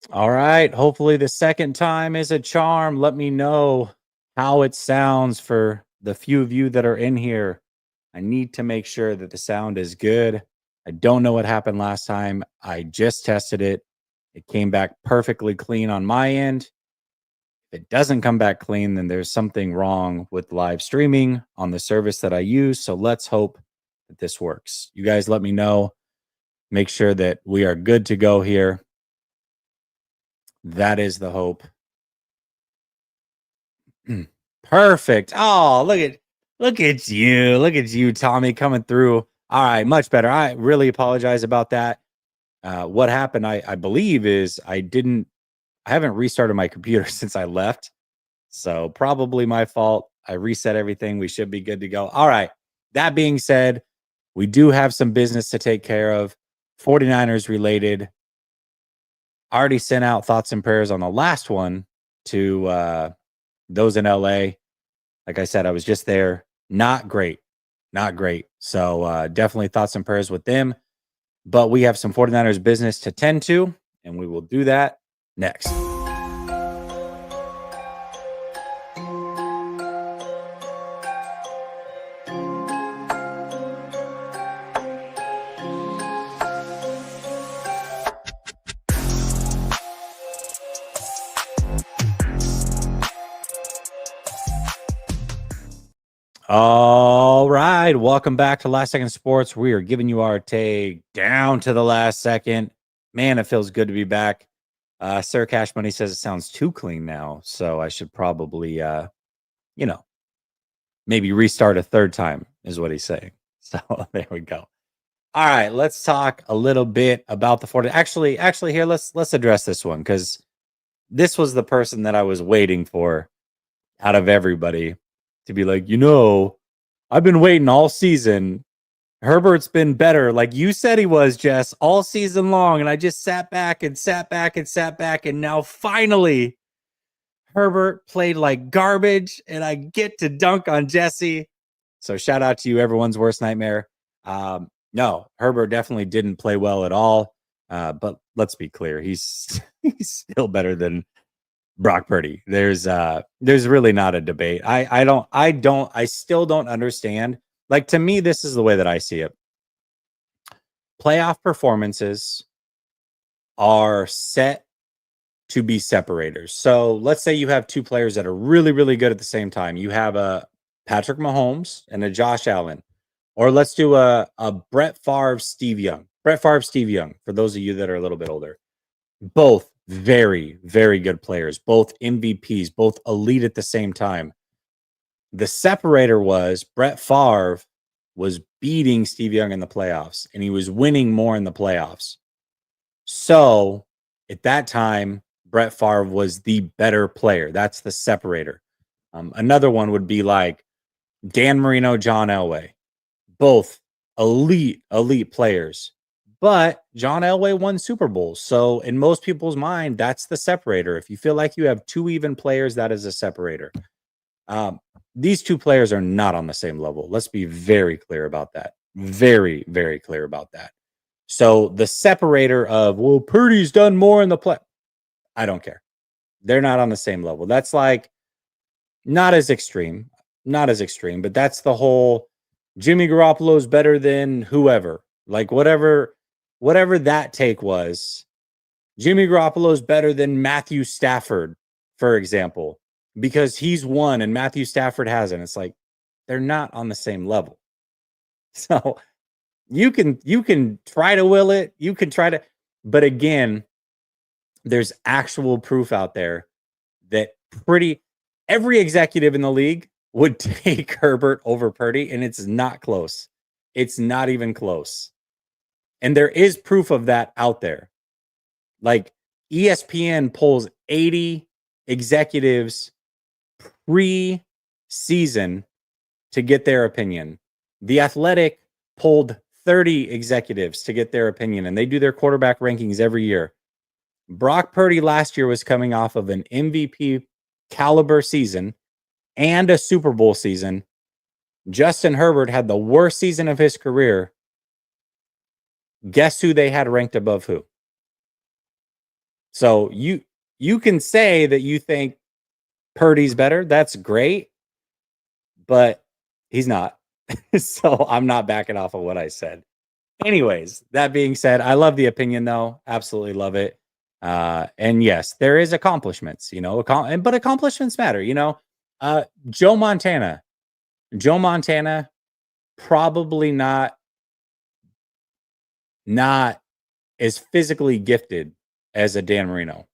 All right. Hopefully, the second time is a charm. Let me know how it sounds for the few of you that are in here. I need to make sure that the sound is good. I don't know what happened last time. I just tested it. It came back perfectly clean on my end. If it doesn't come back clean, then there's something wrong with live streaming on the service that I use. So let's hope that this works. You guys let me know. Make sure that we are good to go here. That is the hope. Perfect. Oh, look at you, Tommy, coming through. All right, much better. I really apologize about that. What happened, I believe, is I haven't restarted my computer since I left. So probably my fault. I reset everything. We should be good to go. All right. That being said, we do have some business to take care of. 49ers related. I already sent out thoughts and prayers on the last one to those in LA. Like I said, I was just there. Not great. Not great. So definitely thoughts and prayers with them. But we have some 49ers business to tend to, and we will do that next. All right. Welcome back to Last Second Sports. We are giving you our take down to the last second. Man, it feels good to be back. Sir Cash Money says it sounds too clean now. So I should probably, maybe restart a third time, is what he's saying. So there we go. All right. Let's talk a little bit about the 40. Actually, here, let's address this one because this was the person that I was waiting for out of everybody to be like, I've been waiting all season. Herbert's been better. Like you said he was, Jess, all season long. And I just sat back. And now finally, Herbert played like garbage. And I get to dunk on Jesse. So shout out to you, everyone's worst nightmare. No, Herbert definitely didn't play well at all. But let's be clear. He's still better than Brock Purdy. There's really not a debate. I still don't understand. Like to me, this is the way that I see it. Playoff performances are set to be separators. So let's say you have two players that are really, really good at the same time. You have a Patrick Mahomes and a Josh Allen. Or let's do a Brett Favre, Steve Young. Brett Favre, Steve Young, for those of you that are a little bit older. Both very, very good players, both MVPs, both elite at the same time. The separator was Brett Favre was beating Steve Young in the playoffs, and he was winning more in the playoffs. So at that time, Brett Favre was the better player. That's the separator. Another one would be like Dan Marino, John Elway. Both elite players. But John Elway won Super Bowls. So in most people's mind, that's the separator. If you feel like you have two even players, that is a separator. These two players are not on the same level. Let's be very clear about that. Very, very clear about that. So the separator of, well, Purdy's done more in the play. I don't care. They're not on the same level. That's like not as extreme, but that's the whole Jimmy Garoppolo's better than whoever. Like whatever that take was, Jimmy Garoppolo's better than Matthew Stafford, for example, because he's won and Matthew Stafford hasn't. It's like they're not on the same level. So you can try to will it, you can try to, but again, there's actual proof out there that every executive in the league would take Herbert over Purdy, and it's not close. It's not even close. And there is proof of that out there. Like ESPN polls 80 executives pre-season to get their opinion. The Athletic polled 30 executives to get their opinion, and they do their quarterback rankings every year. Brock Purdy last year was coming off of an MVP caliber season and a Super Bowl season. Justin Herbert had the worst season of his career. Guess who they had ranked above who? So you can say that you think Purdy's better. That's great, but he's not. So I'm not backing off of what I said. Anyways, that being said, I love the opinion though. Absolutely love it. And yes, there is accomplishments, but accomplishments matter, Joe Montana. Joe Montana, probably not as physically gifted as a Dan Marino,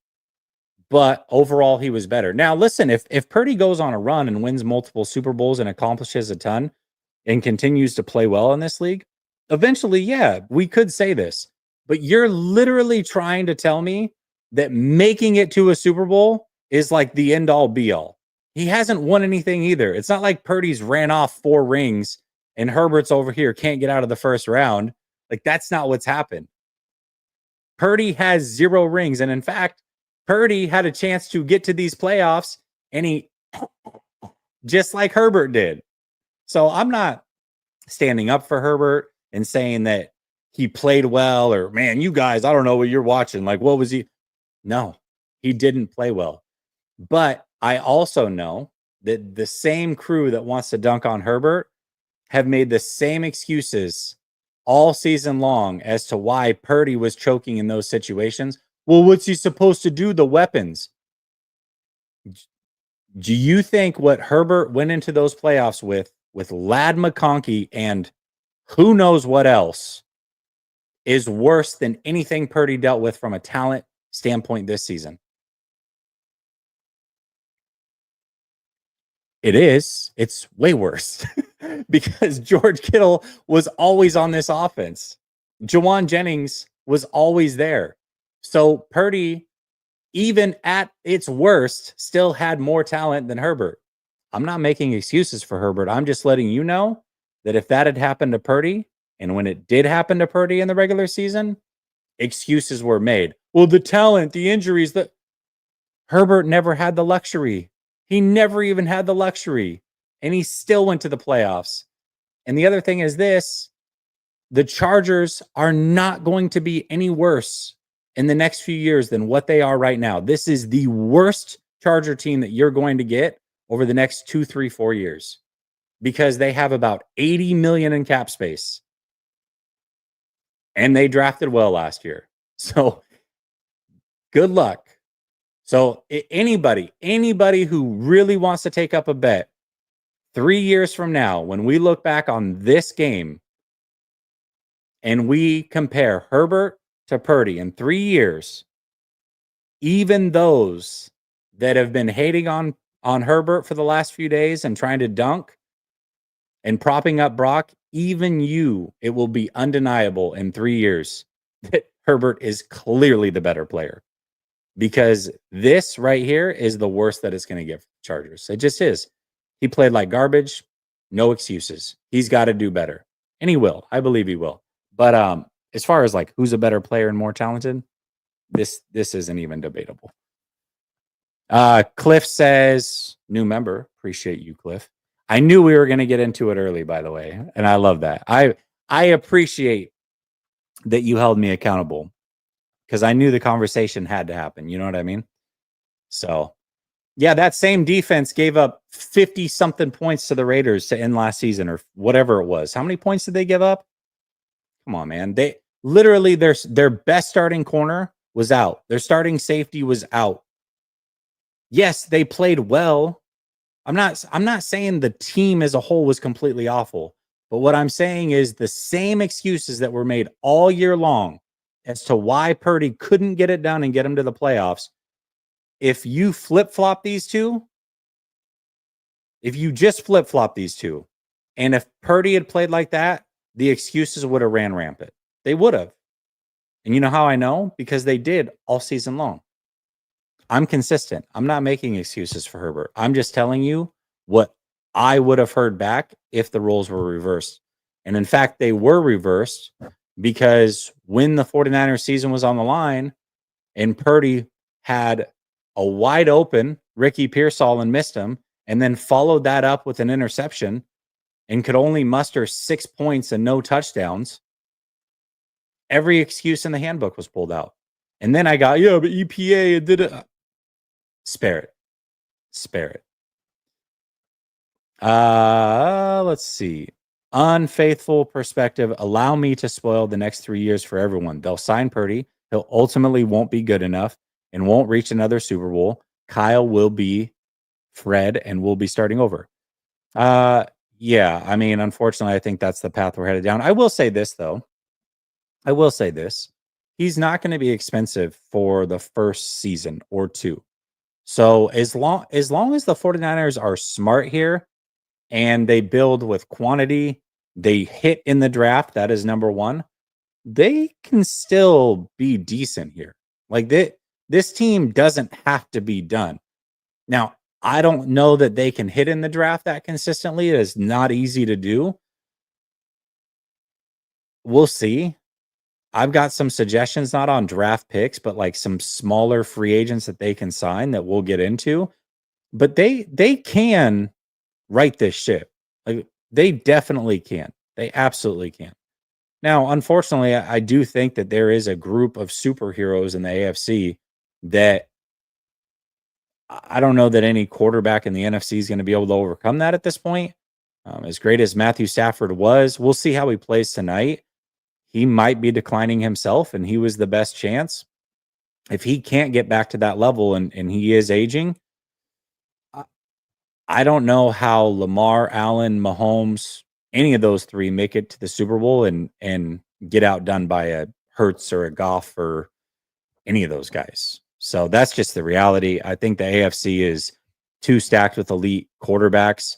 but overall he was better. Now, listen, if Purdy goes on a run and wins multiple Super Bowls and accomplishes a ton and continues to play well in this league, eventually, yeah, we could say this. But you're literally trying to tell me that making it to a Super Bowl is like the end all be all. He hasn't won anything either. It's not like Purdy's ran off 4 rings and Herbert's over here can't get out of the first round. Like, that's not what's happened. Purdy has 0 rings. And in fact, Purdy had a chance to get to these playoffs and he, just like Herbert did. So I'm not standing up for Herbert and saying that he played well or, man, you guys, I don't know what you're watching. Like, what was he? No, he didn't play well. But I also know that the same crew that wants to dunk on Herbert have made the same excuses all season long as to why Purdy was choking in those situations. Well, what's he supposed to do? The weapons. Do you think what Herbert went into those playoffs with Ladd McConkey and who knows what else is worse than anything Purdy dealt with from a talent standpoint this season? It is. It's way worse because George Kittle was always on this offense. Jawan Jennings was always there. So Purdy, even at its worst, still had more talent than Herbert. I'm not making excuses for Herbert. I'm just letting you know that if that had happened to Purdy, and when it did happen to Purdy in the regular season, excuses were made. Well, the talent, the injuries, Herbert never had the luxury. He never even had the luxury, and he still went to the playoffs. And the other thing is this, the Chargers are not going to be any worse in the next few years than what they are right now. This is the worst Charger team that you're going to get over the next 2, 3, 4 years because they have about $80 million in cap space. And they drafted well last year. So good luck. So anybody who really wants to take up a bet 3 years from now, when we look back on this game and we compare Herbert to Purdy in 3 years, even those that have been hating on Herbert for the last few days and trying to dunk and propping up Brock, even you, it will be undeniable in 3 years that Herbert is clearly the better player. Because this right here is the worst that it's going to get for the Chargers. It just is. He played like garbage. No excuses. He's got to do better. And he will. I believe he will. But as far as like who's a better player and more talented, this isn't even debatable. Cliff says, new member. Appreciate you, Cliff. I knew we were going to get into it early, by the way. And I love that. I appreciate that you held me accountable because I knew the conversation had to happen. You know what I mean? So, yeah, that same defense gave up 50-something points to the Raiders to end last season or whatever it was. How many points did they give up? Come on, man. They literally, their best starting corner was out. Their starting safety was out. Yes, they played well. I'm not saying the team as a whole was completely awful. But what I'm saying is the same excuses that were made all year long as to why Purdy couldn't get it done and get him to the playoffs. If you flip-flop these two, if you just flip-flop these two, and if Purdy had played like that, the excuses would have ran rampant. They would have. And you know how I know? Because they did all season long. I'm consistent. I'm not making excuses for Herbert. I'm just telling you what I would have heard back if the roles were reversed. And in fact, they were reversed because when the 49ers season was on the line and Purdy had a wide open Ricky Pearsall and missed him, and then followed that up with an interception and could only muster 6 points and no touchdowns, every excuse in the handbook was pulled out. And then I got, yeah, but EPA did it. Spare it. Spare it. Let's see. Unfaithful perspective. Allow me to spoil the next 3 years for everyone. They'll sign Purdy. He'll ultimately won't be good enough and won't reach another Super Bowl. Kyle will be Fred and we'll be starting over. Yeah, I mean, unfortunately, I think that's the path we're headed down. I will say this, though. I will say this. He's not going to be expensive for the first season or two. So as long as the 49ers are smart here and they build with quantity, they hit in the draft, that is number one. They can still be decent here. Like this team doesn't have to be done. Now, I don't know that they can hit in the draft that consistently. It is not easy to do. We'll see. I've got some suggestions, not on draft picks, but like some smaller free agents that they can sign that we'll get into. But they can right this ship. Like they definitely can. They absolutely can. Now, unfortunately, I do think that there is a group of superheroes in the AFC that I don't know that any quarterback in the NFC is going to be able to overcome that at this point. As great as Matthew Stafford was, we'll see how he plays tonight. He might be declining himself, and he was the best chance. If he can't get back to that level and he is aging, I don't know how Lamar, Allen, Mahomes, any of those three make it to the Super Bowl and get outdone by a Hurts or a Goff or any of those guys. So that's just the reality. I think the AFC is too stacked with elite quarterbacks,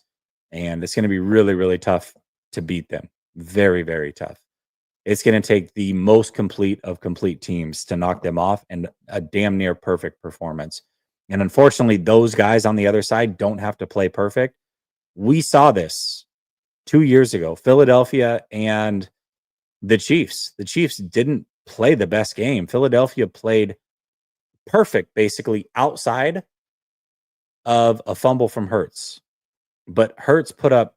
and it's going to be really, really tough to beat them. Very, very tough. It's going to take the most complete of complete teams to knock them off and a damn near perfect performance. And unfortunately, those guys on the other side don't have to play perfect. We saw this 2 years ago, Philadelphia and the Chiefs. The Chiefs didn't play the best game. Philadelphia played perfect, basically, outside of a fumble from Hurts. But Hurts put up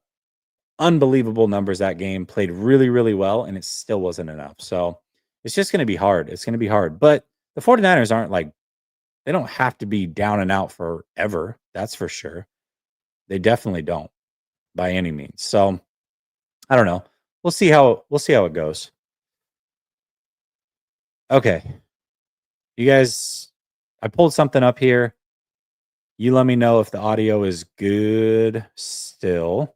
unbelievable numbers that game, played really, really well, and it still wasn't enough. So it's just going to be hard. It's going to be hard. But the 49ers aren't like, they don't have to be down and out forever. That's for sure. They definitely don't by any means. So I don't know. We'll see how it goes. Okay. You guys, I pulled something up here. You let me know if the audio is good still.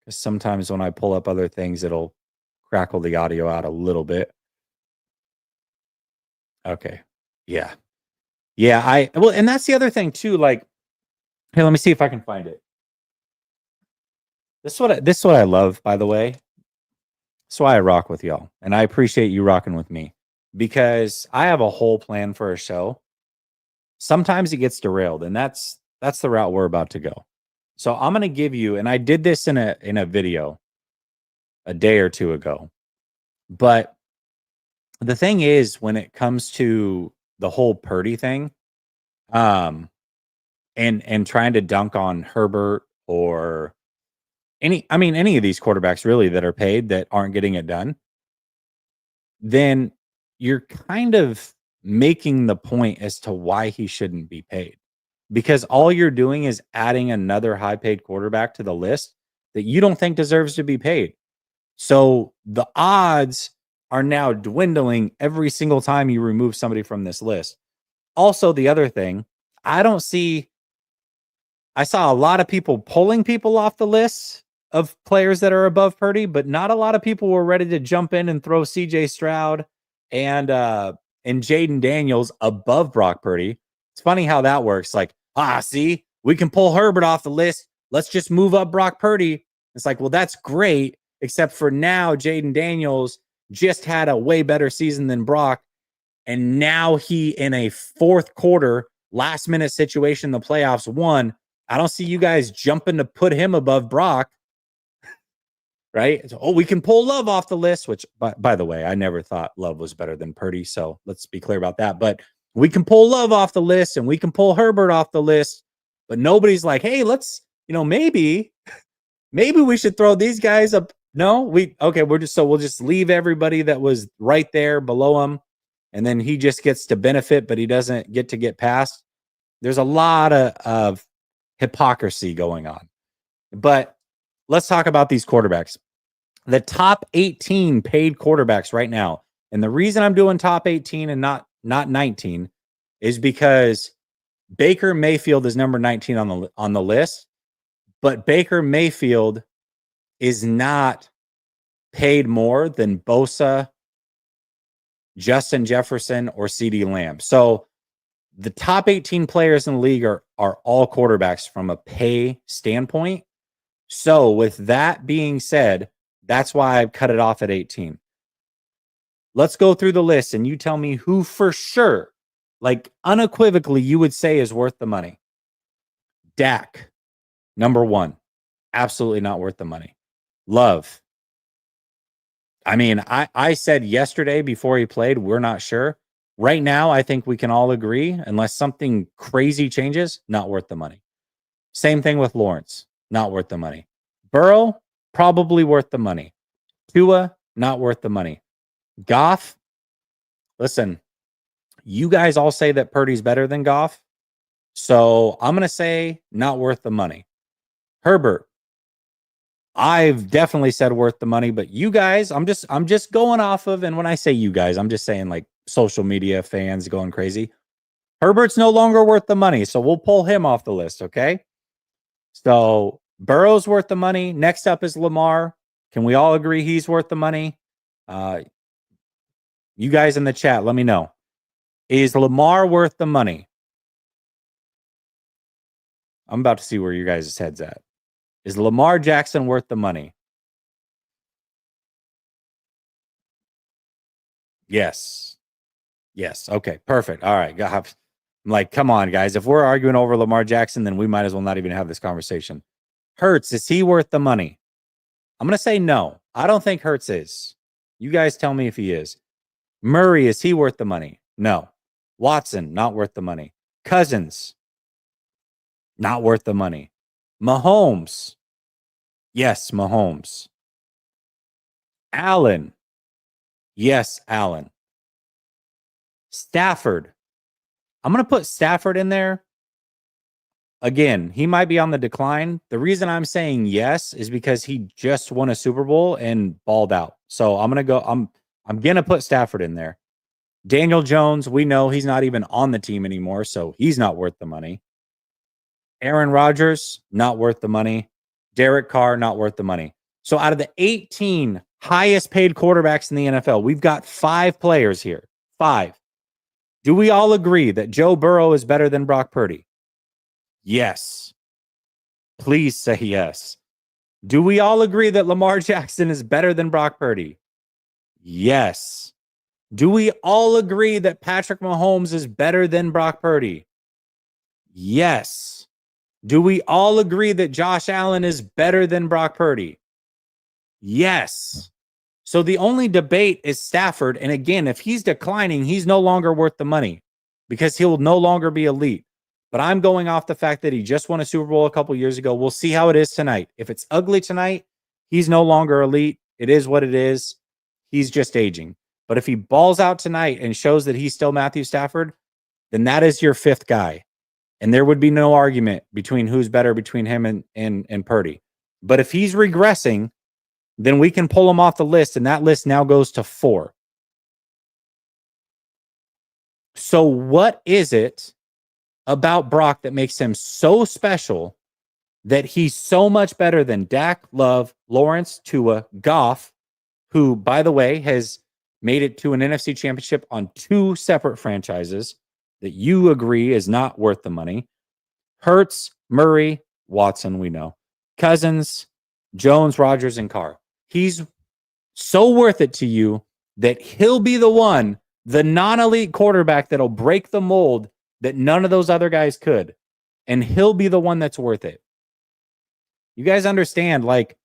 Because sometimes when I pull up other things, it'll crackle the audio out a little bit. Okay. Yeah. Yeah, well, and that's the other thing too. Like, here, let me see if I can find it. This is what I love, by the way. That's why I rock with y'all. And I appreciate you rocking with me. Because I have a whole plan for a show. Sometimes it gets derailed, and that's the route we're about to go. So I'm gonna give you, and I did this in a video a day or two ago. But the thing is, when it comes to the whole Purdy thing, and trying to dunk on Herbert or any of these quarterbacks really that are paid that aren't getting it done, then you're kind of making the point as to why he shouldn't be paid. Because all you're doing is adding another high paid quarterback to the list that you don't think deserves to be paid. So the odds are now dwindling every single time you remove somebody from this list. Also, the other thing, I saw a lot of people pulling people off the list of players that are above Purdy, but not a lot of people were ready to jump in and throw CJ Stroud and Jaden Daniels above Brock Purdy. It's funny how that works. Like, see, we can pull Herbert off the list. Let's just move up Brock Purdy. It's like, well, that's great, except for now Jaden Daniels just had a way better season than Brock. And now he, in a fourth quarter, last minute situation in the playoffs, won. I don't see you guys jumping to put him above Brock. Right? So, we can pull Love off the list, which, by the way, I never thought Love was better than Purdy. So let's be clear about that. But we can pull Love off the list and we can pull Herbert off the list. But nobody's like, hey, let's, maybe we should throw these guys up. No, we'll just leave everybody that was right there below them and then he just gets to benefit, but he doesn't get past. There's a lot of hypocrisy going on. But let's talk about these quarterbacks. The top 18 paid quarterbacks right now. And the reason I'm doing top 18 and not 19 is because Baker Mayfield is number 19 on the list, but Baker Mayfield is not paid more than Bosa, Justin Jefferson, or CeeDee Lamb. So the top 18 players in the league are all quarterbacks from a pay standpoint. So with that being said, that's why I've cut it off at 18. Let's go through the list and you tell me who for sure, like unequivocally, you would say is worth the money. Dak, number 1. Absolutely not worth the money. Love. I mean, I said yesterday before he played, we're not sure. Right now, I think we can all agree, unless something crazy changes, not worth the money. Same thing with Lawrence, not worth the money. Burrow, probably worth the money. Tua, not worth the money. Goff, listen, you guys all say that Purdy's better than Goff. So I'm going to say not worth the money. Herbert, I've definitely said worth the money, but you guys, I'm just going off of, and when I say you guys, I'm just saying like social media fans going crazy. Herbert's no longer worth the money, so we'll pull him off the list, okay? So Burrow's worth the money. Next up is Lamar. Can we all agree he's worth the money? You guys in the chat, let me know. Is Lamar worth the money? I'm about to see where your guys' head's at. Is Lamar Jackson worth the money? Yes. Yes. Okay, perfect. All right. I'm like, come on, guys. If we're arguing over Lamar Jackson, then we might as well not even have this conversation. Hurts, is he worth the money? I'm going to say no. I don't think Hurts is. You guys tell me if he is. Murray, is he worth the money? No. Watson, not worth the money. Cousins, not worth the money. Mahomes, yes, Mahomes. Allen, yes, Allen. Stafford, I'm going to put Stafford in there. Again, he might be on the decline. The reason I'm saying yes is because he just won a Super Bowl and balled out. So I'm going to put Stafford in there. Daniel Jones, we know he's not even on the team anymore, so he's not worth the money. Aaron Rodgers, not worth the money. Derek Carr, not worth the money. So out of the 18 highest paid quarterbacks in the NFL, we've got 5 players here. 5. Do we all agree that Joe Burrow is better than Brock Purdy? Yes. Please say yes. Do we all agree that Lamar Jackson is better than Brock Purdy? Yes. Do we all agree that Patrick Mahomes is better than Brock Purdy? Yes. Do we all agree that Josh Allen is better than Brock Purdy? Yes. So the only debate is Stafford. And again, if he's declining, he's no longer worth the money because he'll no longer be elite. But I'm going off the fact that he just won a Super Bowl a couple years ago. We'll see how it is tonight. If it's ugly tonight, he's no longer elite. It is what it is. He's just aging. But if he balls out tonight and shows that he's still Matthew Stafford, then that is your 5th guy. And there would be no argument between who's better between him and Purdy. But if he's regressing, then we can pull him off the list, and that list now goes to 4. So what is it about Brock that makes him so special that he's so much better than Dak, Love, Lawrence, Tua, Goff, who, by the way, has made it to an NFC championship on 2 separate franchises that you agree is not worth the money? Hurts, Murray, Watson, we know. Cousins, Jones, Rodgers, and Carr. He's so worth it to you that he'll be the one, the non-elite quarterback that'll break the mold that none of those other guys could. And he'll be the one that's worth it. You guys understand, like,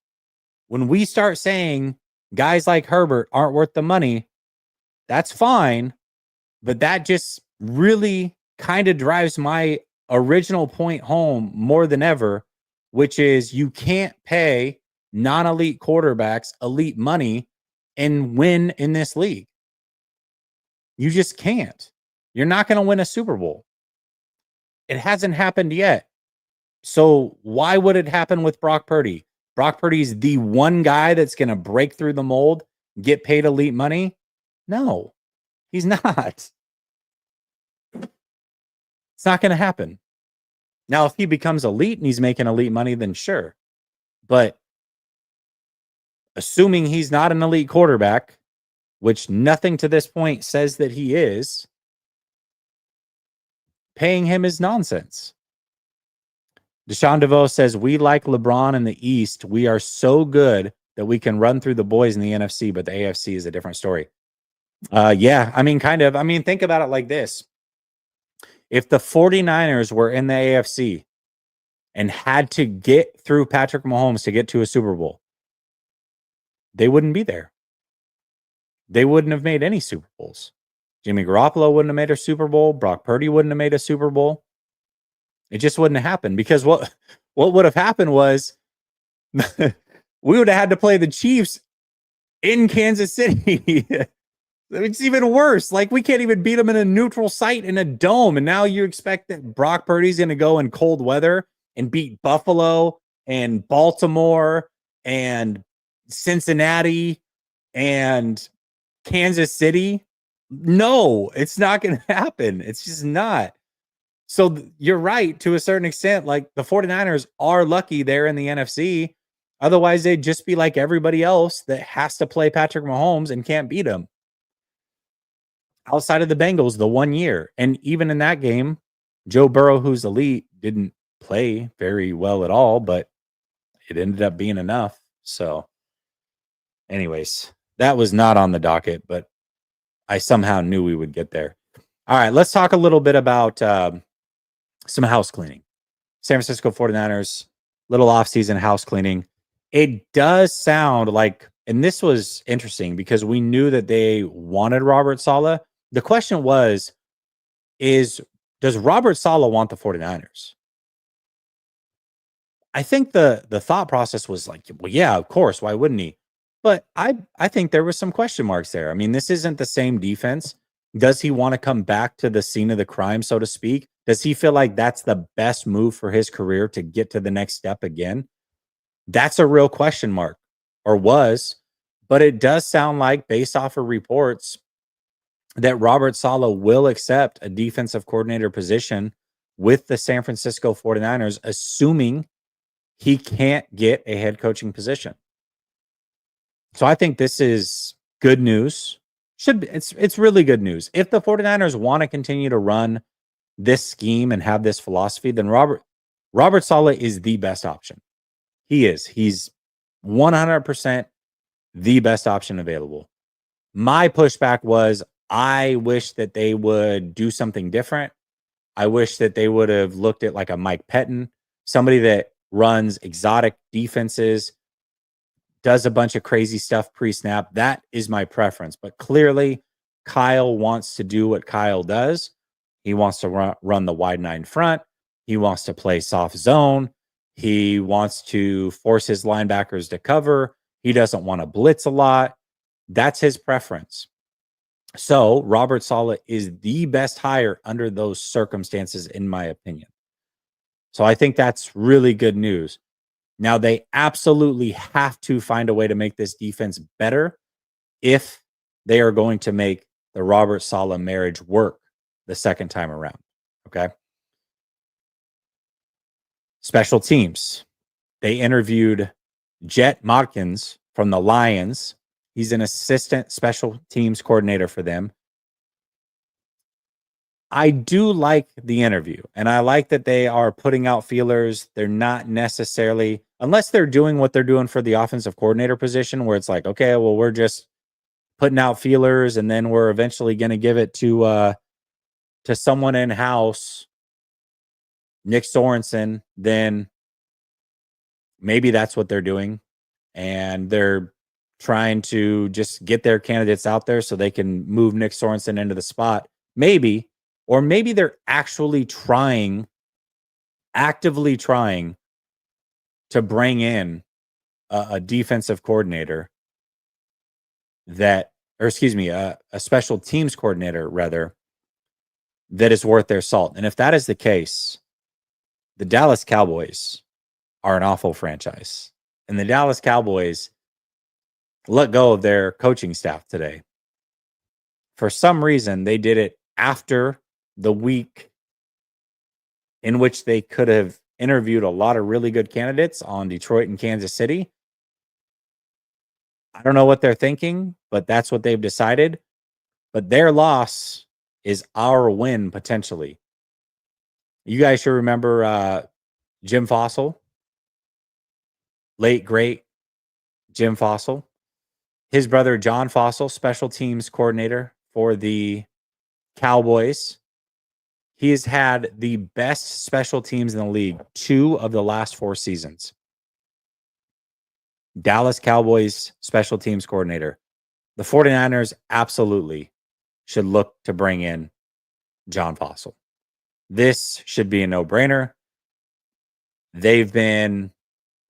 when we start saying guys like Herbert aren't worth the money, that's fine. But that just really kind of drives my original point home more than ever, which is you can't pay non-elite quarterbacks elite money and win in this league. You just can't. You're not going to win a Super Bowl. It hasn't happened yet. So why would it happen with Brock Purdy? Brock Purdy's the one guy that's going to break through the mold, get paid elite money? No, he's not. It's not going to happen. Now, if he becomes elite and he's making elite money, then sure. But assuming he's not an elite quarterback, which nothing to this point says that he is, paying him is nonsense. Deshaun DeVoe says, we like LeBron in the East. We are so good that we can run through the boys in the NFC, but the AFC is a different story. Yeah, I mean, kind of. I mean, think about it like this. If the 49ers were in the AFC and had to get through Patrick Mahomes to get to a Super Bowl, they wouldn't be there. They wouldn't have made any Super Bowls. Jimmy Garoppolo wouldn't have made a Super Bowl. Brock Purdy wouldn't have made a Super Bowl. It just wouldn't have happened because what would have happened was we would have had to play the Chiefs in Kansas City. It's even worse. Like, we can't even beat them in a neutral site in a dome. And now you expect that Brock Purdy's going to go in cold weather and beat Buffalo and Baltimore and Cincinnati and Kansas City? No, it's not going to happen. It's just not. So you're right to a certain extent. Like, the 49ers are lucky they're in the NFC. Otherwise, they'd just be like everybody else that has to play Patrick Mahomes and can't beat him. Outside of the Bengals, the 1 year. And even in that game, Joe Burrow, who's elite, didn't play very well at all, but it ended up being enough. So anyways, that was not on the docket, but I somehow knew we would get there. All right, let's talk a little bit about some house cleaning. San Francisco 49ers, little offseason house cleaning. It does sound like, and this was interesting because we knew that they wanted Robert Saleh. The question was, does Robert Saleh want the 49ers? I think the thought process was like, well, yeah, of course. Why wouldn't he? But I think there was some question marks there. I mean, this isn't the same defense. Does he want to come back to the scene of the crime, so to speak? Does he feel like that's the best move for his career to get to the next step again? That's a real question mark, or was. But it does sound like, based off of reports, that Robert Saleh will accept a defensive coordinator position with the San Francisco 49ers, assuming he can't get a head coaching position. So I think this is good news. It's really good news. If the 49ers want to continue to run this scheme and have this philosophy, then Robert Saleh is the best option. He is. He's 100% the best option available. My pushback was, I wish that they would do something different. I wish that they would have looked at like a Mike Pettin, somebody that runs exotic defenses, does a bunch of crazy stuff pre-snap. That is my preference. But clearly, Kyle wants to do what Kyle does. He wants to run the wide 9 front. He wants to play soft zone. He wants to force his linebackers to cover. He doesn't want to blitz a lot. That's his preference. So Robert Saleh is the best hire under those circumstances, in my opinion. So I think that's really good news. Now, they absolutely have to find a way to make this defense better if they are going to make the Robert Saleh marriage work the second time around. Okay. Special teams. They interviewed Jet Modkins from the Lions. He's an assistant special teams coordinator for them. I do like the interview, and I like that they are putting out feelers. They're not necessarily, unless they're doing what they're doing for the offensive coordinator position, where it's like, okay, well, we're just putting out feelers, and then we're eventually going to give it to someone in house, Nick Sorensen. Then maybe that's what they're doing, and they're trying to just get their candidates out there so they can move Nick Sorensen into the spot. Maybe. Or maybe they're actually actively trying to bring in a defensive coordinator that or excuse me, a special teams coordinator rather, that is worth their salt. And if that is the case, the Dallas Cowboys are an awful franchise. And the Dallas Cowboys let go of their coaching staff today. For some reason, they did it after the week in which they could have interviewed a lot of really good candidates on Detroit and Kansas City. I don't know what they're thinking, but that's what they've decided. But their loss is our win potentially. You guys should remember Jim Fossil, late great Jim Fossil. His brother John Fossil, special teams coordinator for the Cowboys. He has had the best special teams in the league 2 of the last 4 seasons. Dallas Cowboys special teams coordinator. The 49ers absolutely should look to bring in John Fossil. This should be a no-brainer. They've been,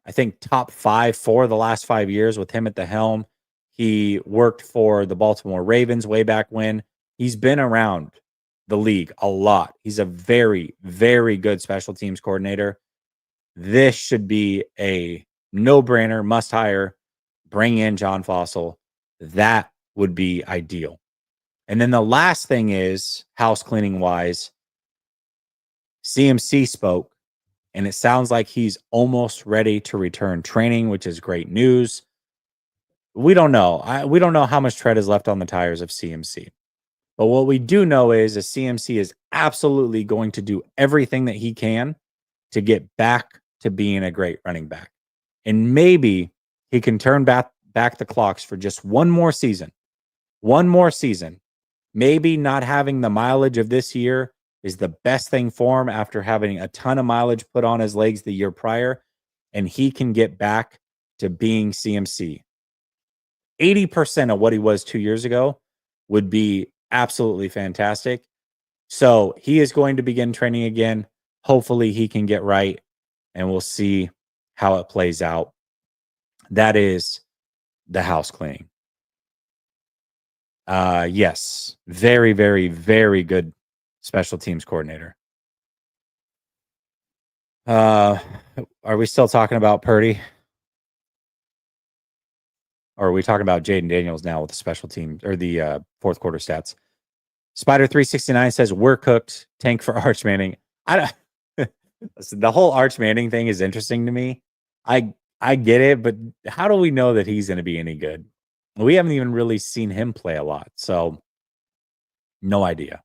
I think, top 5 for the last 5 years with him at the helm. He worked for the Baltimore Ravens way back when. He's been around the league a lot. He's a very, very good special teams coordinator. This should be a no-brainer, must hire. Bring in John Fossil. That would be ideal. And then the last thing is, house cleaning wise, CMC spoke, and it sounds like he's almost ready to return training, which is great news. We don't know. We don't know how much tread is left on the tires of CMC. But what we do know is CMC is absolutely going to do everything that he can to get back to being a great running back. And maybe he can turn back the clocks for just one more season. One more season. Maybe not having the mileage of this year is the best thing for him after having a ton of mileage put on his legs the year prior. And he can get back to being CMC. 80% of what he was 2 years ago would be absolutely fantastic. So he is going to begin training again. Hopefully he can get right, and we'll see how it plays out. That is the house cleaning. Yes, very, very, very good special teams coordinator. Are we still talking about Purdy? Or are we talking about Jaden Daniels now with the special team or the fourth quarter stats? Spider 369 says we're cooked. Tank for Arch Manning. I don't. Listen, the whole Arch Manning thing is interesting to me. I get it, but how do we know that he's going to be any good? We haven't even really seen him play a lot, so no idea.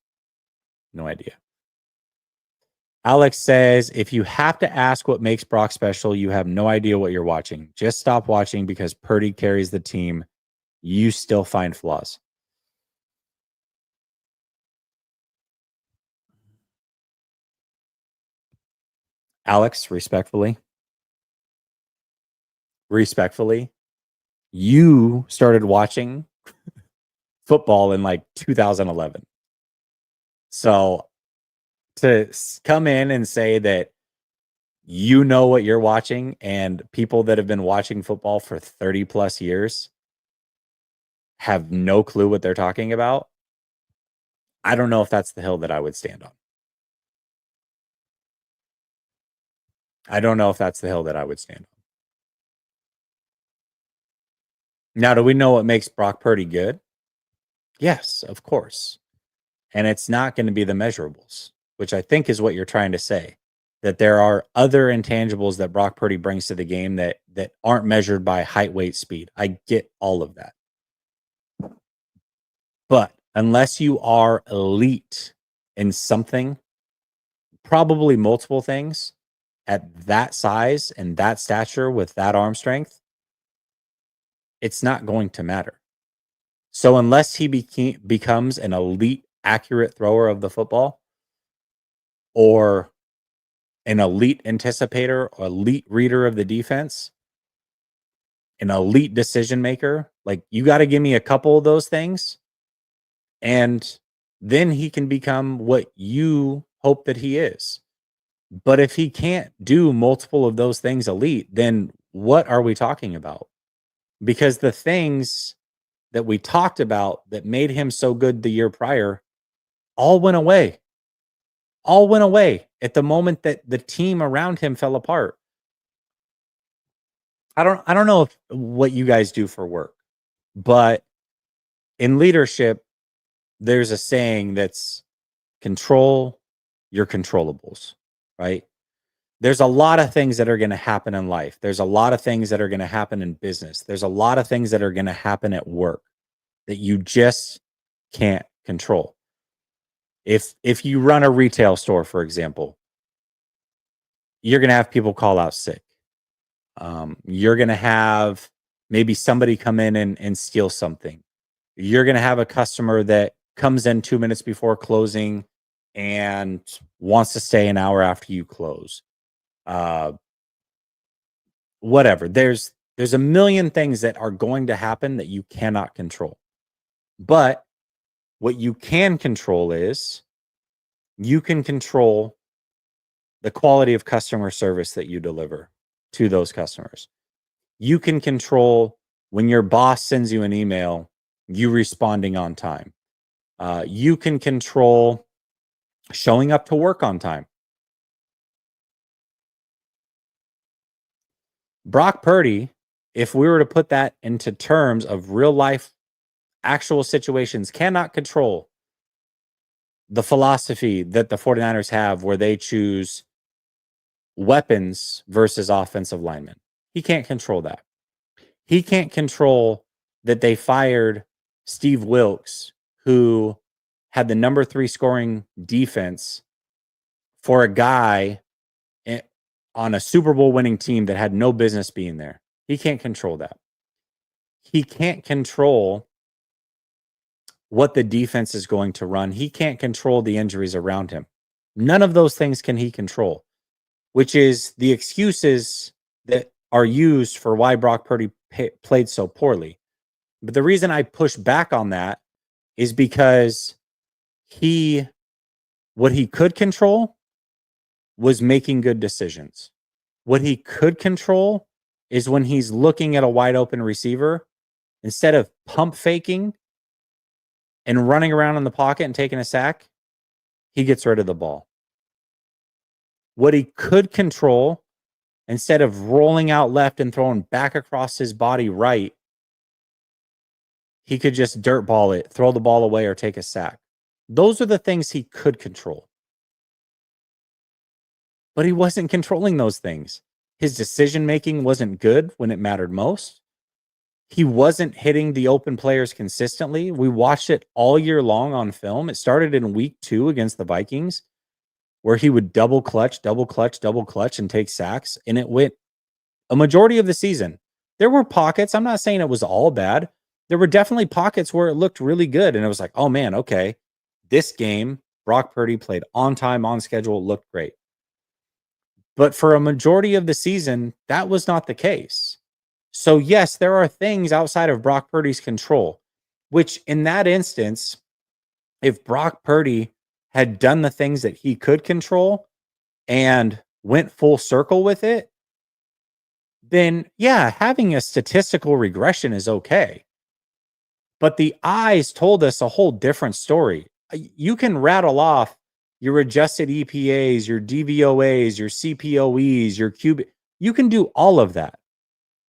No idea. Alex says, if you have to ask what makes Brock special, you have no idea what you're watching. Just stop watching because Purdy carries the team. You still find flaws. Alex, respectfully, you started watching football in like 2011. So to come in and say that you know what you're watching and people that have been watching football for 30 plus years have no clue what they're talking about, I don't know if that's the hill that I would stand on. I don't know if that's the hill that I would stand on. Now, do we know what makes Brock Purdy good? Yes, of course. And it's not going to be the measurables, which I think is what you're trying to say. That there are other intangibles that Brock Purdy brings to the game that aren't measured by height, weight, speed. I get all of that. But unless you are elite in something, probably multiple things, at that size and that stature with that arm strength, it's not going to matter. So unless he becomes an elite, accurate thrower of the football or an elite anticipator or elite reader of the defense, an elite decision maker, like you got to give me a couple of those things, and then he can become what you hope that he is. But if he can't do multiple of those things elite, then what are we talking about? Because the things that we talked about that made him so good the year prior all went away. All went away at the moment that the team around him fell apart. I don't know what you guys do for work, but in leadership, there's a saying that's control your controllables, right? There's a lot of things that are going to happen in life. There's a lot of things that are going to happen in business. There's a lot of things that are going to happen at work that you just can't control. If you run a retail store, for example, you're going to have people call out sick. You're going to have maybe somebody come in and steal something. You're going to have a customer that comes in 2 minutes before closing and wants to stay an hour after you close. Whatever. There's a million things that are going to happen that you cannot control. But what you can control is you can control the quality of customer service that you deliver to those customers. You can control when your boss sends you an email, you responding on time. You can control showing up to work on time. Brock Purdy, if we were to put that into terms of real life, actual situations, cannot control the philosophy that the 49ers have where they choose weapons versus offensive linemen. He can't control that. He can't control that they fired Steve Wilkes, who had the number 3 scoring defense for a guy on a Super Bowl winning team that had no business being there. He can't control that. He can't control what the defense is going to run. He can't control the injuries around him. None of those things can he control, which is the excuses that are used for why Brock Purdy played so poorly. But the reason I push back on that is because what he could control was making good decisions. What he could control is when he's looking at a wide open receiver, instead of pump faking and running around in the pocket and taking a sack, he gets rid of the ball. What he could control, instead of rolling out left and throwing back across his body right, he could just dirt ball it, throw the ball away, or take a sack. Those are the things he could control. But he wasn't controlling those things. His decision-making wasn't good when it mattered most. He wasn't hitting the open players consistently. We watched it all year long on film. It started in week 2 against the Vikings, where he would double clutch, and take sacks. And it went a majority of the season. There were pockets. I'm not saying it was all bad. There were definitely pockets where it looked really good. And it was like, oh man, okay. This game, Brock Purdy played on time, on schedule, looked great. But for a majority of the season, that was not the case. So yes, there are things outside of Brock Purdy's control, which in that instance, if Brock Purdy had done the things that he could control and went full circle with it, then yeah, having a statistical regression is okay. But the eyes told us a whole different story. You can rattle off your adjusted EPAs, your DVOAs, your CPOEs, your QB. You can do all of that.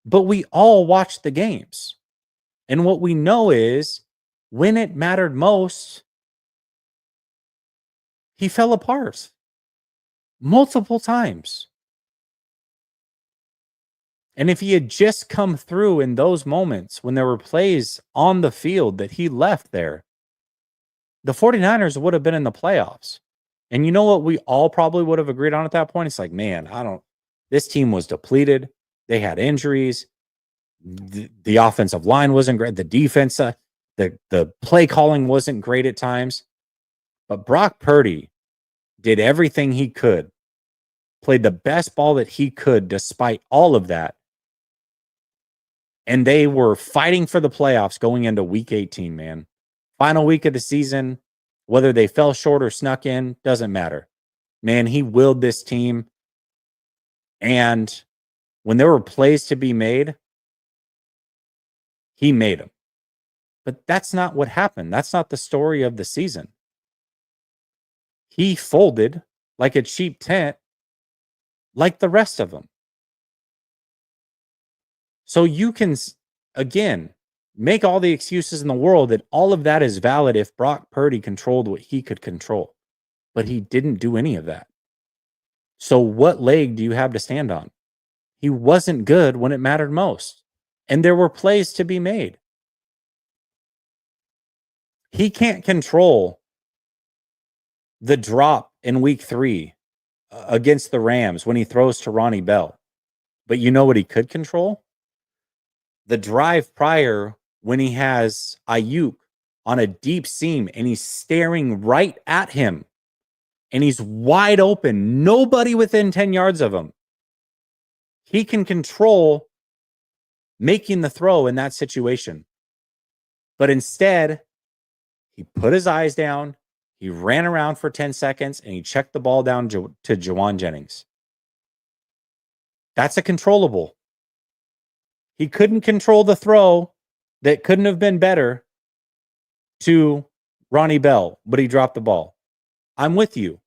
But we all watch the games. And what we know is when it mattered most, he fell apart multiple times. And if he had just come through in those moments when there were plays on the field that he left there, the 49ers would have been in the playoffs. And you know what we all probably would have agreed on at that point? It's like, man, this team was depleted. They had injuries. The offensive line wasn't great. The defense, the play calling wasn't great at times. But Brock Purdy did everything he could, played the best ball that he could despite all of that. And they were fighting for the playoffs going into week 18, man. Final week of the season, whether they fell short or snuck in, doesn't matter. Man, he willed this team. And when there were plays to be made, he made them. But that's not what happened. That's not the story of the season. He folded like a cheap tent, like the rest of them. So you can, again, make all the excuses in the world that all of that is valid if Brock Purdy controlled what he could control. But he didn't do any of that. So what leg do you have to stand on? He wasn't good when it mattered most. And there were plays to be made. He can't control the drop in week 3 against the Rams when he throws to Ronnie Bell. But you know what he could control? The drive prior when he has Ayuk on a deep seam and he's staring right at him and he's wide open, nobody within 10 yards of him. He can control making the throw in that situation. But instead, he put his eyes down, he ran around for 10 seconds, and he checked the ball down to Jawan Jennings. That's a controllable. He couldn't control the throw that couldn't have been better to Ronnie Bell, but he dropped the ball. I'm with you.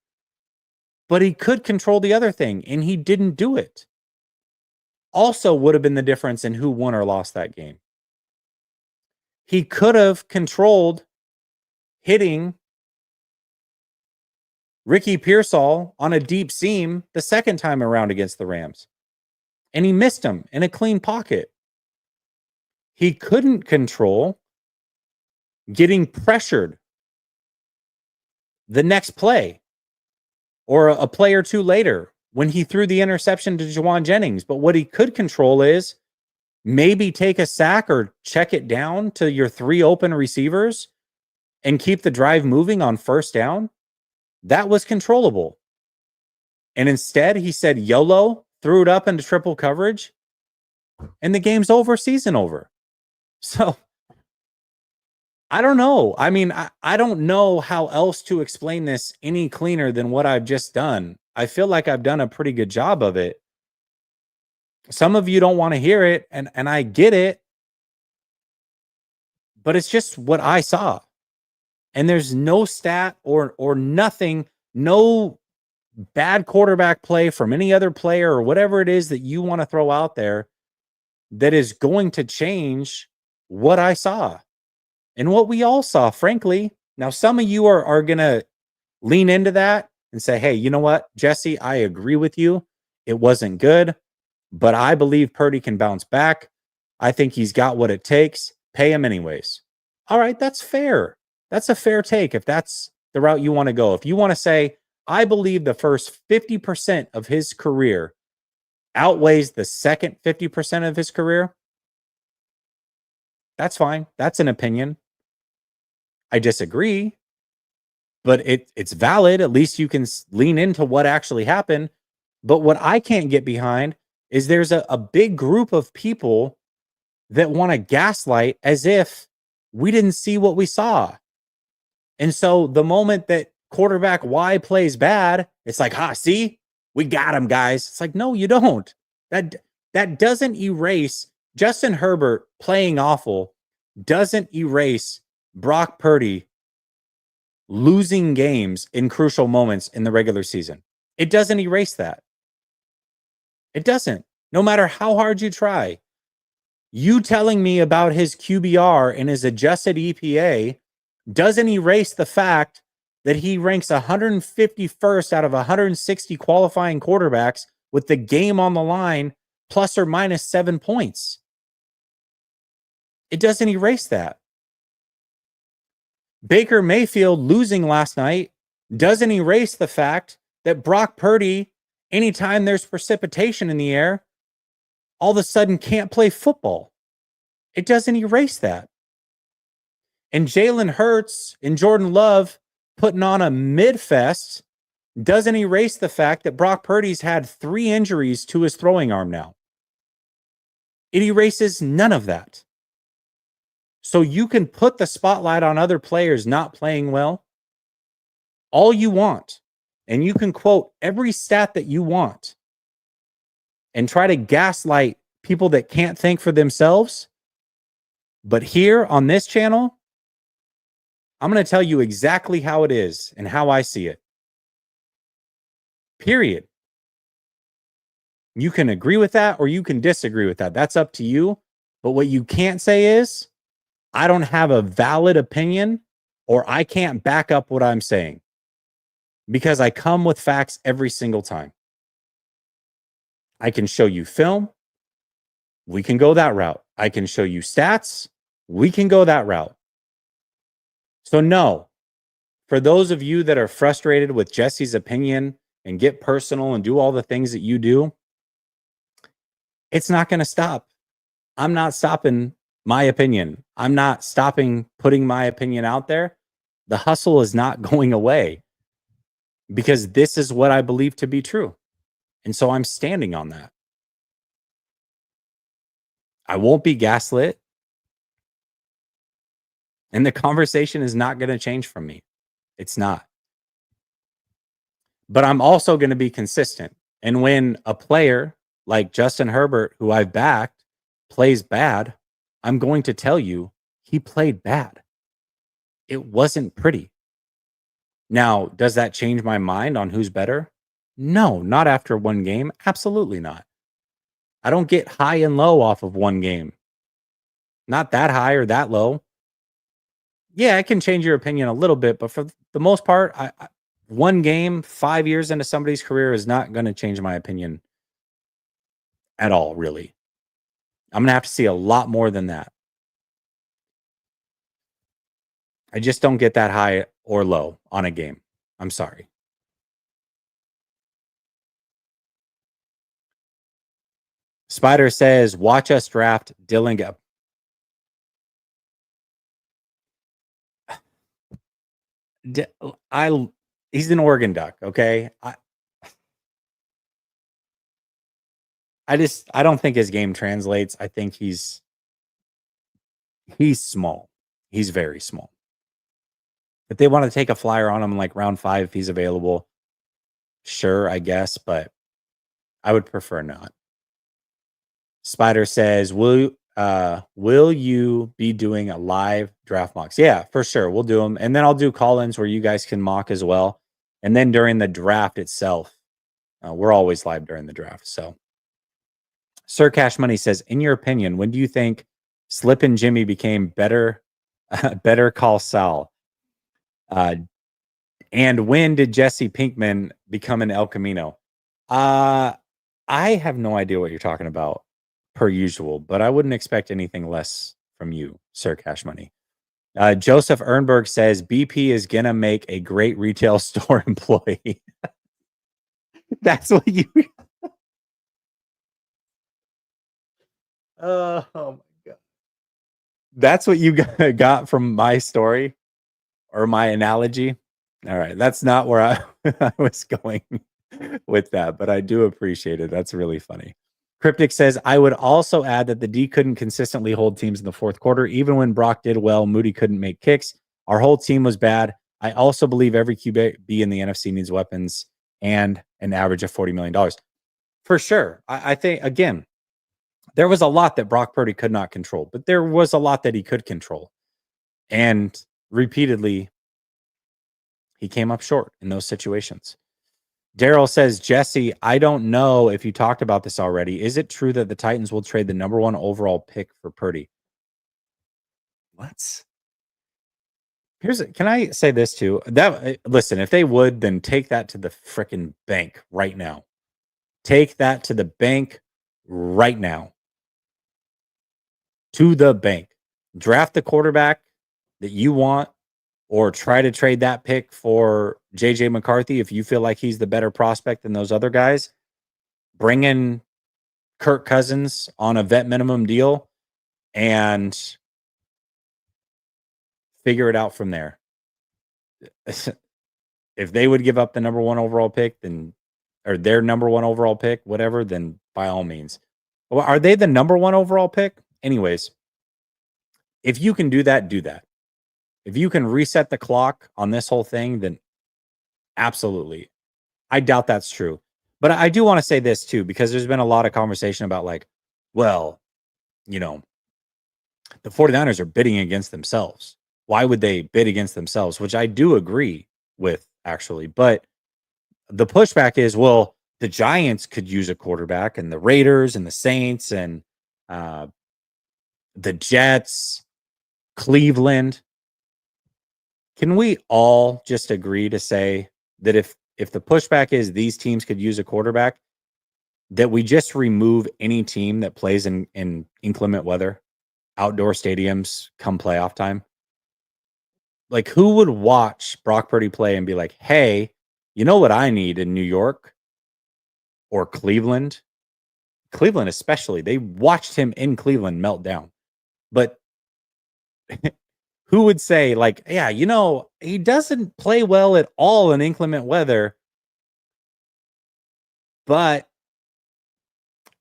But he could control the other thing, and he didn't do it. Also would have been the difference in who won or lost that game. He could have controlled hitting Ricky Pearsall on a deep seam the second time around against the Rams. And he missed him in a clean pocket. He couldn't control getting pressured the next play or a play or two later when he threw the interception to Jawan Jennings. But what he could control is maybe take a sack or check it down to your 3 open receivers and keep the drive moving on first down. That was controllable. And instead, he said YOLO, threw it up into triple coverage, and the game's over, season over. So, I don't know. I mean, I don't know how else to explain this any cleaner than what I've just done. I feel like I've done a pretty good job of it. Some of you don't want to hear it, and I get it, but it's just what I saw. And there's no stat or nothing, no bad quarterback play from any other player or whatever it is that you want to throw out there that is going to change what I saw and what we all saw, frankly. Now, some of you are going to lean into that and say, hey, you know what, Jesse, I agree with you. It wasn't good, but I believe Purdy can bounce back. I think he's got what it takes. Pay him anyways. All right, that's fair. That's a fair take if that's the route you want to go. If you want to say, I believe the first 50% of his career outweighs the second 50% of his career, that's fine. That's an opinion. I disagree, but it's valid. At least you can lean into what actually happened. But what I can't get behind is there's a big group of people that want to gaslight as if we didn't see what we saw. And so the moment that quarterback Y plays bad, it's like, see, we got him, guys. It's like, no, you don't. That doesn't erase Justin Herbert playing awful, doesn't erase Brock Purdy losing games in crucial moments in the regular season. It doesn't erase that. It doesn't. No matter how hard you try. You telling me about his QBR and his adjusted EPA doesn't erase the fact that he ranks 151st out of 160 qualifying quarterbacks with the game on the line, plus or minus 7 points. It doesn't erase that. Baker Mayfield losing last night doesn't erase the fact that Brock Purdy, anytime there's precipitation in the air, all of a sudden can't play football. It doesn't erase that. And Jalen Hurts and Jordan Love putting on a mid-fest doesn't erase the fact that Brock Purdy's had 3 injuries to his throwing arm now. It erases none of that. So you can put the spotlight on other players not playing well all you want. And you can quote every stat that you want and try to gaslight people that can't think for themselves. But here on this channel, I'm going to tell you exactly how it is and how I see it. Period. You can agree with that or you can disagree with that. That's up to you. But what you can't say is, I don't have a valid opinion or I can't back up what I'm saying, because I come with facts every single time. I can show you film. We can go that route. I can show you stats. We can go that route. So no, for those of you that are frustrated with Jesse's opinion and get personal and do all the things that you do, it's not going to stop. I'm not stopping my opinion. I'm not stopping putting my opinion out there. The hustle is not going away, because this is what I believe to be true. And so I'm standing on that. I won't be gaslit. And the conversation is not going to change from me. It's not. But I'm also going to be consistent. And when a player like Justin Herbert, who I've backed, plays bad, I'm going to tell you he played bad. It wasn't pretty. Now, does that change my mind on who's better? No, not after one game. Absolutely not. I don't get high and low off of one game. Not that high or that low. Yeah, I can change your opinion a little bit, but for the most part, one game 5 years into somebody's career is not going to change my opinion at all, really. I'm going to have to see a lot more than that. I just don't get that high or low on a game. I'm sorry. Spider says, watch us draft Dylan. He's an Oregon Duck, okay? I don't think his game translates. I think he's small. He's very small. If they want to take a flyer on him like round 5 if he's available, sure, I guess, but I would prefer not. Spider says, will you be doing a live draft mocks? Yeah, for sure. We'll do them. And then I'll do call-ins where you guys can mock as well. And then during the draft itself, we're always live during the draft. So Sir Cash Money says, in your opinion, when do you think Slip and Jimmy became better Call Saul? And when did Jesse Pinkman become an El Camino? I have no idea what you're talking about, per usual, but I wouldn't expect anything less from you, Sir Cash Money. Joseph Ernberg says BP is gonna make a great retail store employee. That's what you. Oh my god, that's what you got from my story or my analogy. All right, that's not where I was going with that, but I do appreciate it. That's really funny. Cryptic says, I would also add that the D couldn't consistently hold teams in the fourth quarter. Even when Brock did well, Moody couldn't make kicks. Our whole team was bad. I also believe every QB in the NFC needs weapons and an average of $40 million. For sure. I think, again, there was a lot that Brock Purdy could not control, but there was a lot that he could control. And repeatedly, he came up short in those situations. Daryl says, Jesse, I don't know if you talked about this already. Is it true that the Titans will trade the number 1 overall pick for Purdy? What? Can I say this too? Listen, if they would, then take that to the freaking bank right now. Take that to the bank right now. To the bank. Draft the quarterback that you want, or try to trade that pick for JJ McCarthy if you feel like he's the better prospect than those other guys. Bring in Kirk Cousins on a vet minimum deal and figure it out from there. If they would give up the number 1 overall pick, then, or their number 1 overall pick, whatever, then by all means. Well, are they the number 1 overall pick? Anyways, if you can do that, do that. If you can reset the clock on this whole thing, then absolutely. I doubt that's true. But I do want to say this too, because there's been a lot of conversation about like, well, the 49ers are bidding against themselves. Why would they bid against themselves? Which I do agree with, actually. But the pushback is, well, the Giants could use a quarterback, and the Raiders and the Saints and the Jets, Cleveland. Can we all just agree to say that if the pushback is these teams could use a quarterback, that we just remove any team that plays in inclement weather, outdoor stadiums come playoff time? Like, who would watch Brock Purdy play and be like, hey, you know what I need in New York or Cleveland? Cleveland especially. They watched him in Cleveland melt down. But who would say, like, yeah, you know, he doesn't play well at all in inclement weather, but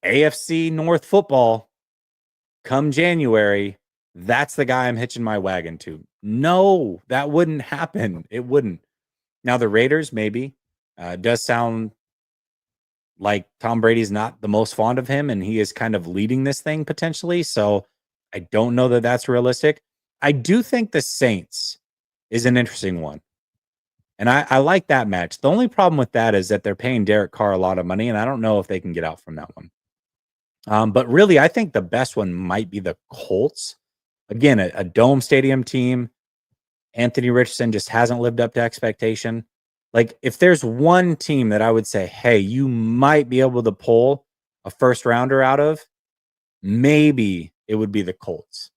AFC North football, come January, that's the guy I'm hitching my wagon to. No, that wouldn't happen. It wouldn't. Now, the Raiders, maybe. Does sound like Tom Brady's not the most fond of him, and he is kind of leading this thing potentially. So I don't know that that's realistic. I do think the Saints is an interesting one. And I like that match. The only problem with that is that they're paying Derek Carr a lot of money, and I don't know if they can get out from that one. But really, I think the best one might be the Colts. Again, a dome stadium team. Anthony Richardson just hasn't lived up to expectation. Like, if there's one team that I would say, hey, you might be able to pull a first rounder out of, maybe it would be the Colts.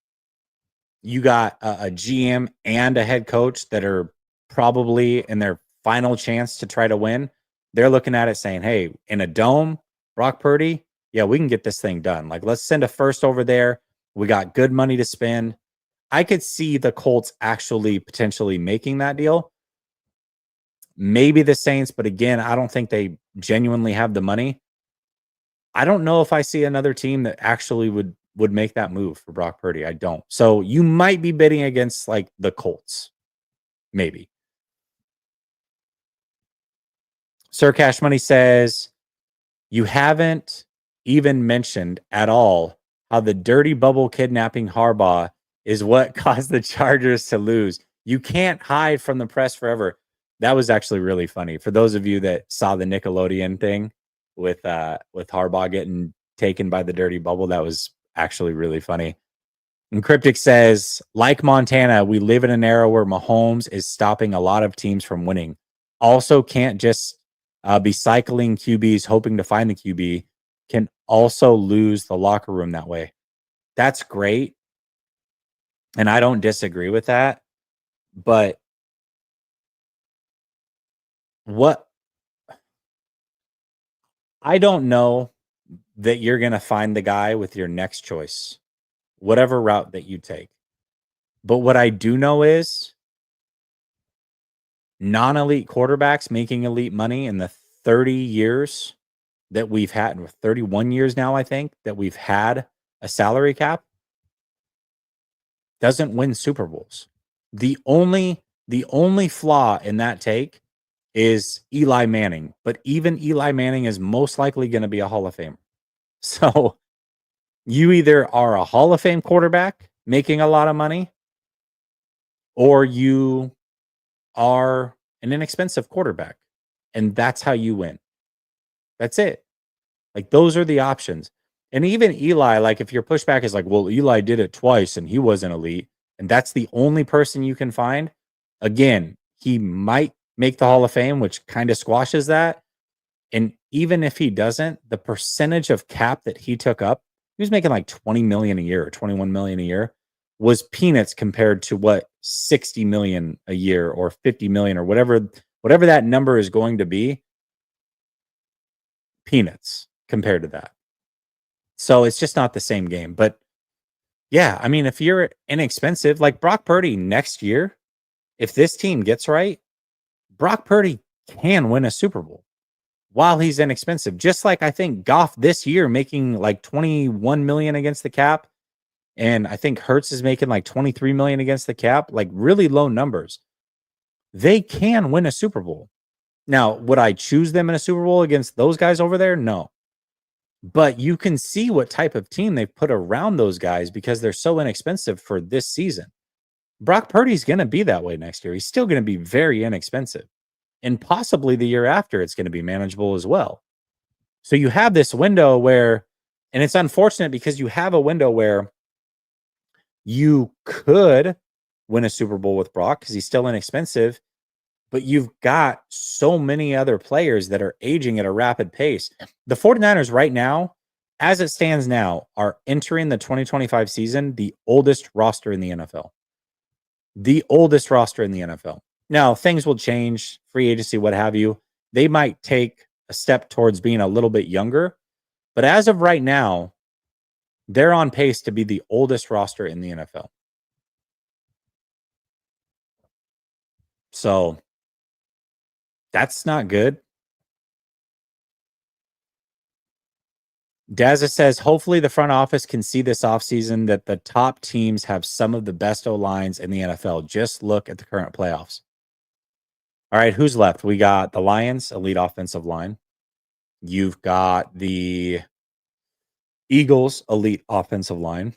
You got a GM and a head coach that are probably in their final chance to try to win. They're looking at it saying, hey, in a dome, Brock Purdy, yeah, we can get this thing done. Like, let's send a first over there. We got good money to spend. I could see the Colts actually potentially making that deal. Maybe the Saints, but again, I don't think they genuinely have the money. I don't know if I see another team that actually would make that move for Brock Purdy. I don't. So you might be bidding against like the Colts. Maybe. Sir Cash Money says, you haven't even mentioned at all how the dirty bubble kidnapping Harbaugh is what caused the Chargers to lose. You can't hide from the press forever. That was actually really funny. For those of you that saw the Nickelodeon thing with Harbaugh getting taken by the dirty bubble, that was actually really funny. And Cryptic says, like Montana, we live in an era where Mahomes is stopping a lot of teams from winning. Also can't just be cycling QBs hoping to find the QB. Can also lose the locker room that way. That's great. And I don't disagree with that. But what I don't know that you're going to find the guy with your next choice, whatever route that you take. But what I do know is non-elite quarterbacks making elite money in the 30 years that we've had, 31 years now, I think, that we've had a salary cap, doesn't win Super Bowls. The only flaw in that take is Eli Manning, but even Eli Manning is most likely going to be a Hall of Famer. So you either are a Hall of Fame quarterback making a lot of money, or you are an inexpensive quarterback, and that's how you win. That's it. Like, those are the options. And even Eli, like, if your pushback is like, well, Eli did it twice and he wasn't elite, and that's the only person you can find, again, he might make the Hall of Fame, which kind of squashes that. And even if he doesn't, the percentage of cap that he took up, he was making like 20 million a year or 21 million a year, was peanuts compared to what 60 million a year or 50 million or whatever that number is going to be. Peanuts compared to that. So it's just not the same game. But yeah, I mean, if you're inexpensive, like Brock Purdy next year, if this team gets right, Brock Purdy can win a Super Bowl while he's inexpensive. Just like I think Goff this year making like 21 million against the cap. And I think Hurts is making like 23 million against the cap, like really low numbers. They can win a Super Bowl. Now, would I choose them in a Super Bowl against those guys over there? No. But you can see what type of team they've put around those guys because they're so inexpensive for this season. Brock Purdy's going to be that way next year. He's still going to be very inexpensive. And possibly the year after, it's going to be manageable as well. So you have this window where, and it's unfortunate because you have a window where you could win a Super Bowl with Brock because he's still inexpensive, but you've got so many other players that are aging at a rapid pace. The 49ers right now, as it stands now, are entering the 2025 season the oldest roster in the NFL. The oldest roster in the NFL. Now, things will change, free agency, what have you. They might take a step towards being a little bit younger. But as of right now, they're on pace to be the oldest roster in the NFL. So that's not good. Daza says, hopefully the front office can see this offseason that the top teams have some of the best O-lines in the NFL. Just look at the current playoffs. All right, who's left? We got the Lions, elite offensive line. You've got the Eagles, elite offensive line.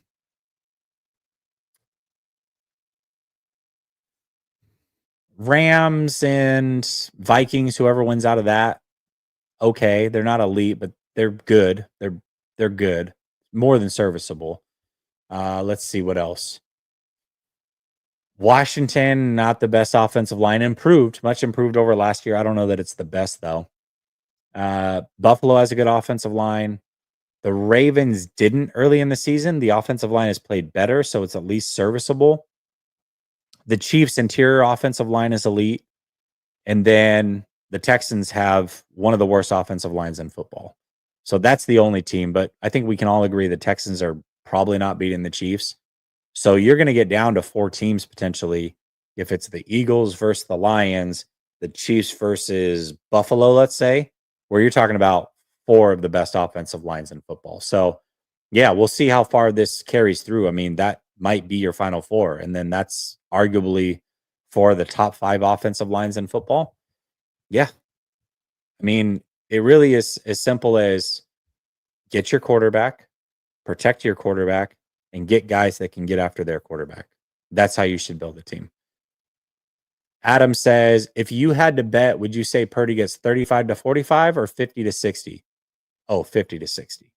Rams and Vikings, whoever wins out of that, okay. They're not elite, but they're good. They're good. More than serviceable. Let's see what else. Washington, not the best offensive line. Improved, much improved over last year. I don't know that it's the best, though. Buffalo has a good offensive line. The Ravens didn't early in the season. The offensive line has played better, so it's at least serviceable. The Chiefs' interior offensive line is elite. And then the Texans have one of the worst offensive lines in football. So that's the only team. But I think we can all agree the Texans are probably not beating the Chiefs. So you're going to get down to 4 teams potentially. If it's the Eagles versus the Lions, the Chiefs versus Buffalo, let's say, where you're talking about 4 of the best offensive lines in football. So, yeah, we'll see how far this carries through. I mean, that might be your final 4. And then that's arguably 4 of the top 5 offensive lines in football. Yeah. I mean, it really is as simple as get your quarterback, protect your quarterback, and get guys that can get after their quarterback. That's how you should build a team. Adam says, if you had to bet, would you say Purdy gets 35 to 45 or 50 to 60? Oh, 50 to 60.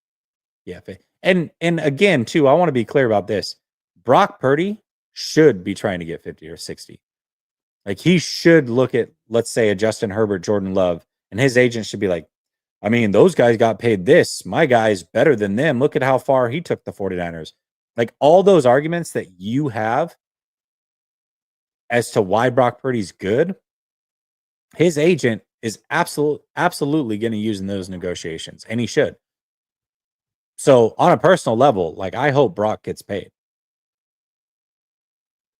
Yeah. And again, too, I want to be clear about this. Brock Purdy should be trying to get 50 or 60. Like he should look at, let's say, a Justin Herbert, Jordan Love, and his agent should be like, I mean, those guys got paid this. My guy's better than them. Look at how far he took the 49ers. Like all those arguments that you have as to why Brock Purdy's good, his agent is absolutely going to use in those negotiations, and he should. So on a personal level, like I hope Brock gets paid.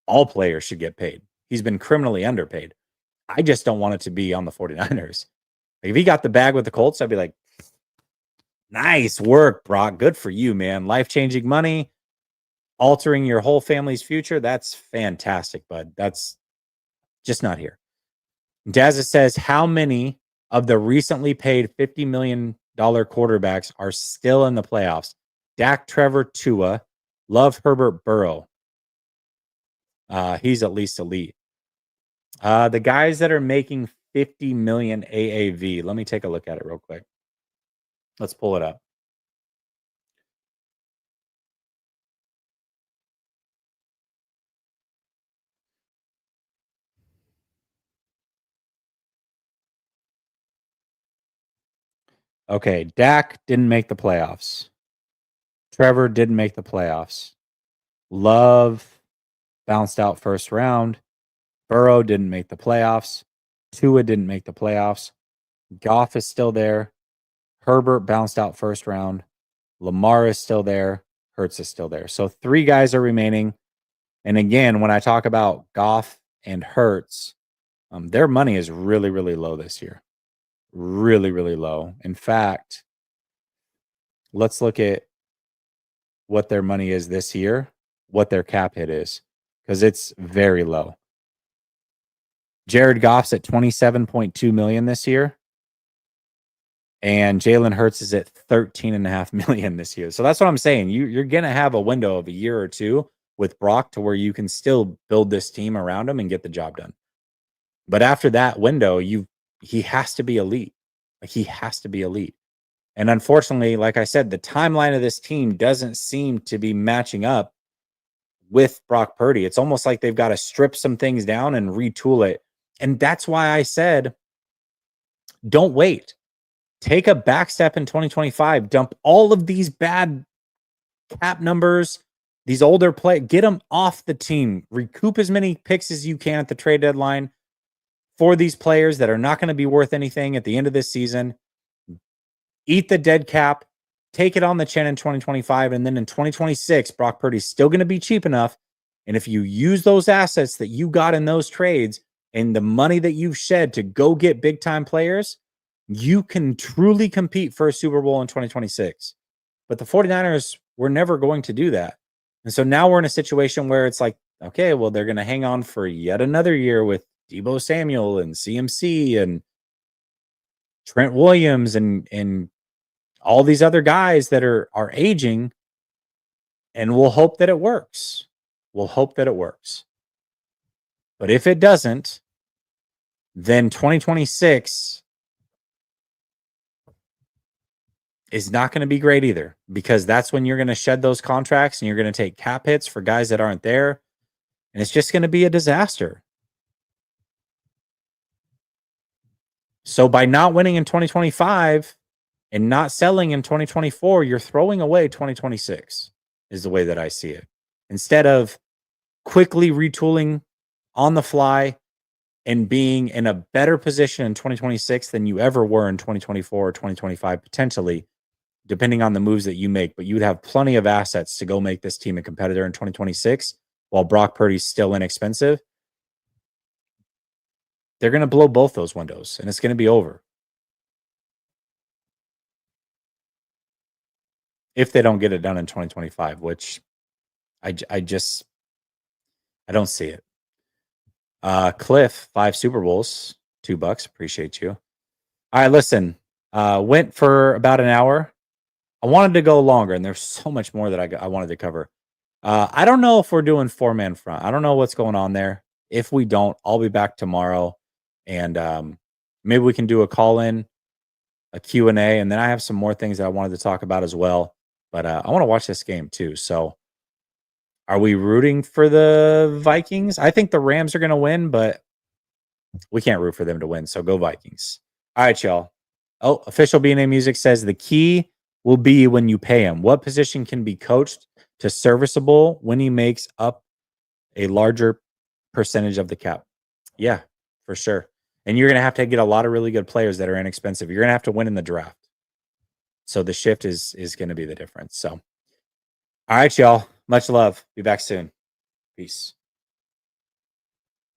All players should get paid. He's been criminally underpaid. I just don't want it to be on the 49ers. Like if he got the bag with the Colts, I'd be like, nice work, Brock. Good for you, man. Life-changing money, altering your whole family's future. That's fantastic, bud. That's just not here. Dazza says, how many of the recently paid $50 million quarterbacks are still in the playoffs? Dak, Trevor, Tua, Love, Herbert, Burrow. He's at least elite. The guys that are making 50 million AAV. Let me take a look at it real quick. Let's pull it up. Okay, Dak didn't make the playoffs. Trevor didn't make the playoffs. Love bounced out first round. Burrow didn't make the playoffs. Tua didn't make the playoffs. Goff is still there. Herbert bounced out first round. Lamar is still there. Hurts is still there. So 3 guys are remaining. And again, when I talk about Goff and Hurts, their money is really, really low this year. Really, really low. In fact, let's look at what their money is this year, what their cap hit is, because it's very low. Jared Goff's at $27.2 million this year. and Jalen Hurts is at $13.5 million this year. So that's what I'm saying. You're going to have a window of a year or two with Brock to where you can still build this team around him and get the job done. But after that window, he has to be elite. Like, he has to be elite. And unfortunately, like I said, the timeline of this team doesn't seem to be matching up with Brock Purdy. It's almost like they've got to strip some things down and retool it. And that's why I said, don't wait. Take a back step in 2025. Dump all of these bad cap numbers, these older get them off the team. Recoup as many picks as you can at the trade deadline for these players that are not going to be worth anything at the end of this season. Eat the dead cap, take it on the chin in 2025, and then in 2026, Brock Purdy's still going to be cheap enough. And if you use those assets that you got in those trades and the money that you've shed to go get big time players, you can truly compete for a Super Bowl in 2026. But the 49ers were never going to do that. And so now we're in a situation where it's like, okay, well, they're going to hang on for yet another year with Deebo Samuel and CMC and Trent Williams and all these other guys that are aging, and we'll hope that it works. We'll hope that it works. But if it doesn't, then 2026 is not going to be great either, because that's when you're going to shed those contracts and you're going to take cap hits for guys that aren't there, and it's just going to be a disaster. So by not winning in 2025 and not selling in 2024, you're throwing away 2026 is the way that I see it. Instead of quickly retooling on the fly and being in a better position in 2026 than you ever were in 2024 or 2025, potentially, depending on the moves that you make. But you'd have plenty of assets to go make this team a competitor in 2026 while Brock Purdy's still inexpensive. They're going to blow both those windows, and it's going to be over. If they don't get it done in 2025, which I don't see it. Cliff, 5 Super Bowls, $2. Appreciate you. All right, listen. Went for about an hour. I wanted to go longer, and there's so much more that I wanted to cover. I don't know if we're doing 4-man front. I don't know what's going on there. If we don't, I'll be back tomorrow, and maybe we can do a call-in, a Q&A, and then I have some more things that I wanted to talk about as well. But I want to watch this game too. So are we rooting for the Vikings? I think the Rams are going to win, but we can't root for them to win. So go Vikings. All right, y'all. Oh, official BNA Music says the key will be when you pay him. What position can be coached to serviceable when he makes up a larger percentage of the cap? Yeah, for sure. And you're going to get a lot of really good players that are inexpensive. You're going to have to win in the draft. So the shift is going to be the difference. So, all right, y'all. Much love. Be back soon. Peace.